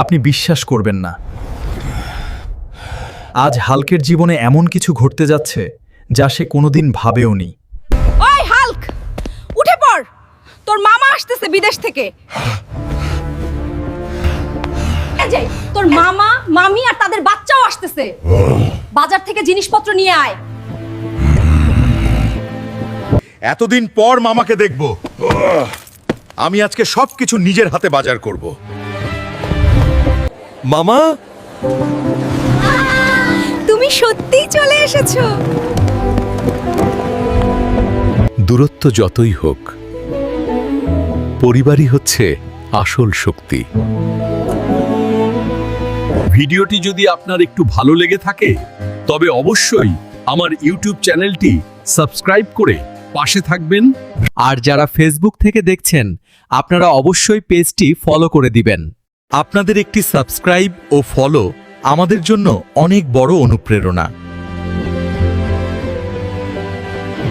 আপনি বিশ্বাস করবেন না, আজ হাল্কের জীবনে এমন কিছু ঘটতে যাচ্ছে যা সে কোনোদিন ভাবেওনি। ওই হাল্ক, উঠে পড়, তোর মামা আসতেছে বিদেশ থেকে। এই যে তোর মামা মামি আর তাদের বাচ্চাও আসতেছে। বাজার থেকে জিনিসপত্র নিয়ে আয়। এতদিন পর মামাকে দেখব। আমি আজকে সবকিছু নিজের হাতে বাজার করব। মামা, তুমি সত্যিই চলে এসেছো। দূরত্ব যতই হোক, পরিবারই হচ্ছে আসল শক্তি। ভিডিওটি যদি আপনার একটু ভালো লেগে থাকে তবে অবশ্যই আমার ইউটিউব চ্যানেলটি সাবস্ক্রাইব করে পাশে থাকবেন। আর যারা ফেসবুক থেকে দেখছেন, আপনারা অবশ্যই পেজটি ফলো করে দিবেন। আপনাদের একটি সাবস্ক্রাইব ও ফলো আমাদের জন্য অনেক বড় অনুপ্রেরণা।